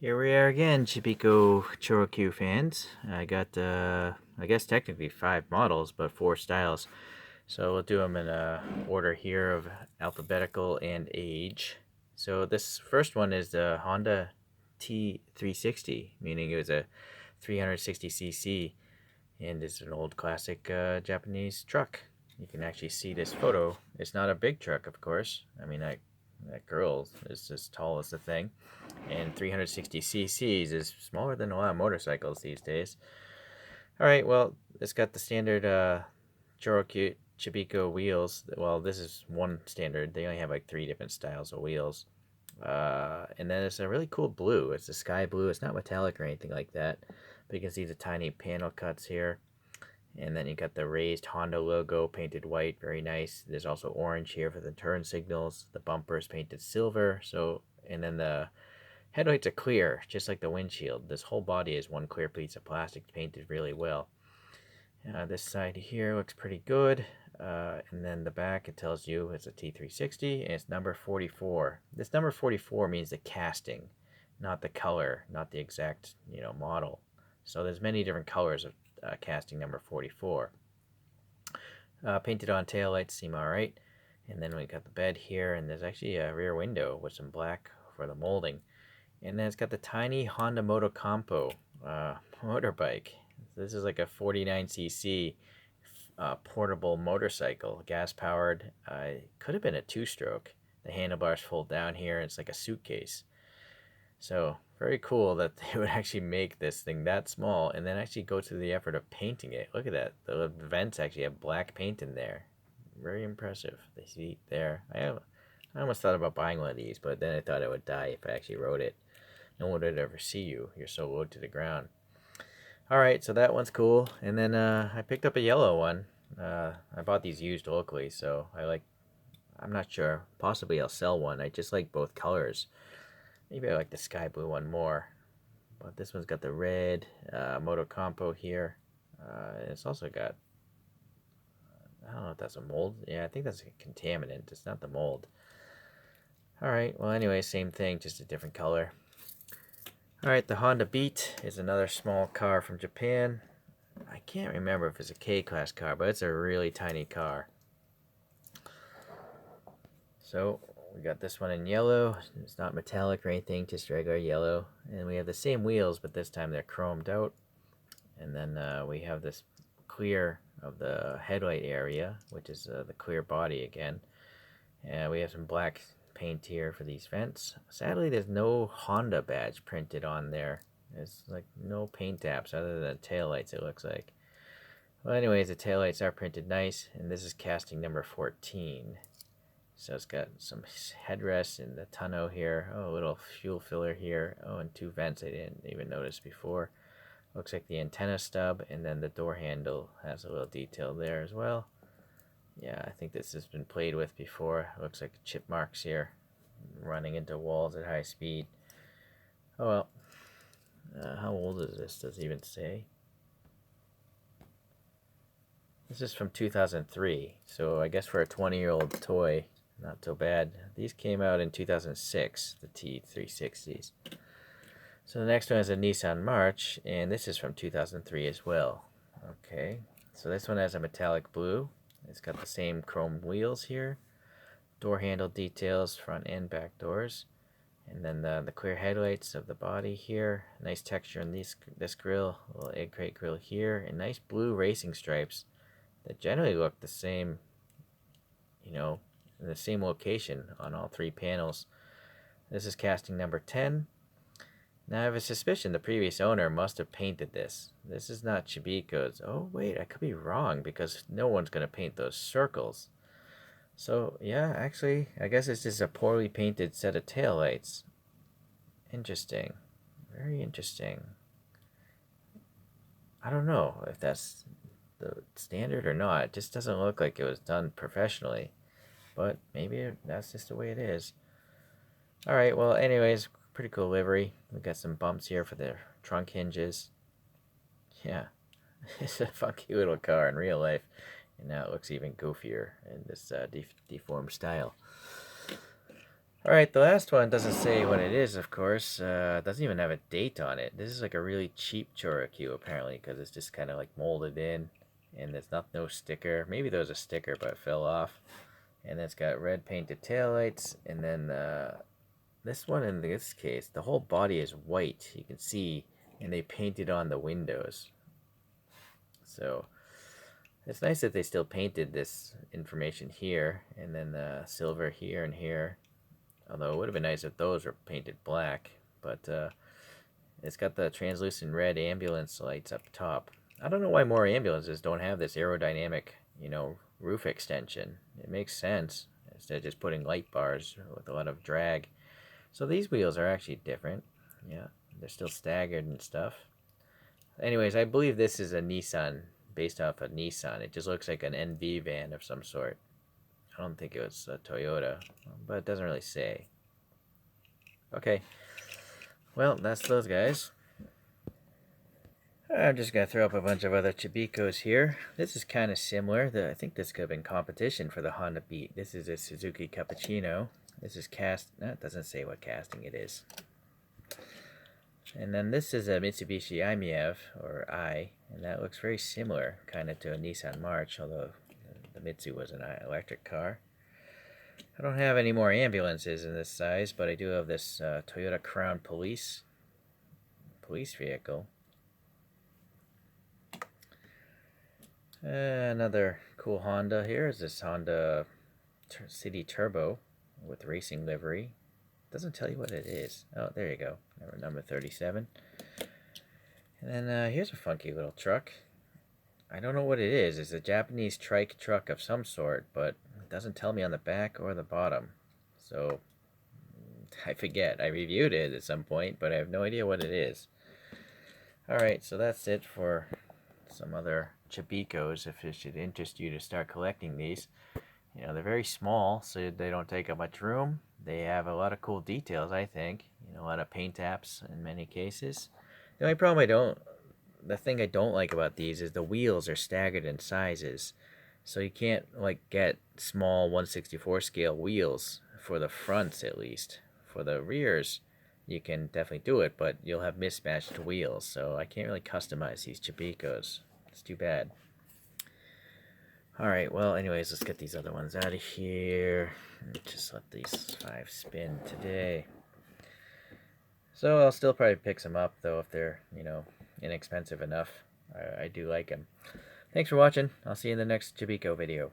Here we are again, Chibikko Choro-Q fans. I got, I guess technically 5 models, but 4 styles. So we'll do them in order here of alphabetical and age. So this first one is the Honda T360, meaning it was a 360cc, and it's an old classic Japanese truck. You can actually see this photo. It's not a big truck, of course. I mean, that girl is as tall as the thing, and 360 cc's is smaller than a lot of motorcycles these days. All right, well, it's got the standard ChoroQ Chibikko wheels. Well, this is one standard. They only have like 3 different styles of wheels. And then it's a really cool blue. It's a sky blue. It's not metallic or anything like that, but you can see the tiny panel cuts here. And then you got the raised Honda logo painted white, very nice. There's also orange here for the turn signals. The bumper is painted silver. So, and then the headlights are clear, just like the windshield. This whole body is one clear piece of plastic painted really well. This side here looks pretty good. And then the back, it tells you it's a T360 and it's number 44. This number 44 means the casting, not the color, not the exact model. So there's many different colors of casting number 44. Painted on taillights seem alright. And then we got the bed here, and there's actually a rear window with some black for the molding. And then it's got the tiny Honda Motocompo motorbike. This is like a 49cc portable motorcycle, gas powered. Could have been a 2-stroke. The handlebars fold down here. It's like a suitcase. So very cool that they would actually make this thing that small and then actually go to the effort of painting it. Look at that. The vents actually have black paint in there. Very impressive. The seat there. I almost thought about buying one of these, but then I thought I would die if I actually rode it. No one would ever see you. You're so low to the ground. Alright, so that one's cool. And then I picked up a yellow one. I bought these used locally, so I'm not sure. Possibly I'll sell one. I just like both colors. Maybe I like the sky blue one more. But this one's got the red Motocompo here. It's also got, I don't know if that's a mold. Yeah, I think that's a contaminant. It's not the mold. Alright, well anyway, same thing, just a different color. Alright, the Honda Beat is another small car from Japan. I can't remember if it's a K-Class car, but it's a really tiny car. So, we got this one in yellow. It's not metallic or anything, just regular yellow. And we have the same wheels, but this time they're chromed out. And then we have this clear of the headlight area, which is the clear body again. And we have some black paint here for these vents. Sadly, there's no Honda badge printed on there. There's like no paint apps other than taillights, it looks like. Well, anyways, the taillights are printed nice, and this is casting number 14. So it's got some headrests in the tonneau here. Oh, a little fuel filler here. Oh, and 2 vents I didn't even notice before. Looks like the antenna stub, and then the door handle has a little detail there as well. Yeah, I think this has been played with before. Looks like chip marks here, running into walls at high speed. Oh well. How old is this? Does it even say? This is from 2003, so I guess for a 20-year-old toy, not so bad. These came out in 2006, the T360s. So the next one is a Nissan March, and this is from 2003 as well. Okay, so this one has a metallic blue. It's got the same chrome wheels here. Door handle details, front and back doors. And then the clear headlights of the body here. Nice texture in this grill. A little egg crate grill here. And nice blue racing stripes that generally look the same, in the same location on all 3 panels. This is casting number 10. Now I have a suspicion the previous owner must have painted this. This is not Chibikko's. Oh wait, I could be wrong because no one's going to paint those circles. So yeah, actually, I guess it's just a poorly painted set of taillights. Interesting. Very interesting. I don't know if that's the standard or not. It just doesn't look like it was done professionally. But maybe that's just the way it is. Alright, well anyways, pretty cool livery. We got some bumps here for the trunk hinges. Yeah, it's a funky little car in real life. And now it looks even goofier in this deformed style. Alright, the last one doesn't say what it is, of course. Doesn't even have a date on it. This is like a really cheap Choro-Q, apparently, because it's just kind of like molded in. And there's no sticker. Maybe there was a sticker, but it fell off. And it's got red painted taillights. And then this one, in this case, the whole body is white. You can see, and they painted on the windows. So it's nice that they still painted this information here, and then silver here and here. Although it would have been nice if those were painted black. But it's got the translucent red ambulance lights up top. I don't know why more ambulances don't have this aerodynamic, roof extension. It makes sense instead of just putting light bars with a lot of drag. So these wheels are actually different. Yeah, they're still staggered and stuff. Anyways, I believe this is a Nissan, based off a Nissan. It just looks like an NV van of some sort. I don't think it was a Toyota, but it doesn't really say. Okay, well, that's those guys. I'm just going to throw up a bunch of other Chibikkos here. This is kind of similar. I think this could have been competition for the Honda Beat. This is a Suzuki Cappuccino. This is cast. No, it doesn't say what casting it is. And then this is a Mitsubishi i-MiEV, or I, and that looks very similar, kind of to a Nissan March, although the Mitsu was an electric car. I don't have any more ambulances in this size, but I do have this Toyota Crown police vehicle. Another cool Honda here is this Honda City Turbo with racing livery. Doesn't tell you what it is. Oh, there you go. Number 37. And then here's a funky little truck. I don't know what it is. It's a Japanese trike truck of some sort, but it doesn't tell me on the back or the bottom. So I forget. I reviewed it at some point, but I have no idea what it is. Alright, so that's it for some other Chibikkos, if it should interest you to start collecting these. They're very small, so they don't take up much room. They have a lot of cool details, I think. A lot of paint apps in many cases. The only problem the thing I don't like about these is the wheels are staggered in sizes. So you can't get small 1/64 scale wheels for the fronts, at least. For the rears, you can definitely do it, but you'll have mismatched wheels. So I can't really customize these Chibikkos. It's too bad. Alright, well, anyways, let's get these other ones out of here. Just let these 5 spin today. So I'll still probably pick some up, though, if they're, inexpensive enough. I do like them. Thanks for watching. I'll see you in the next Chibikko video.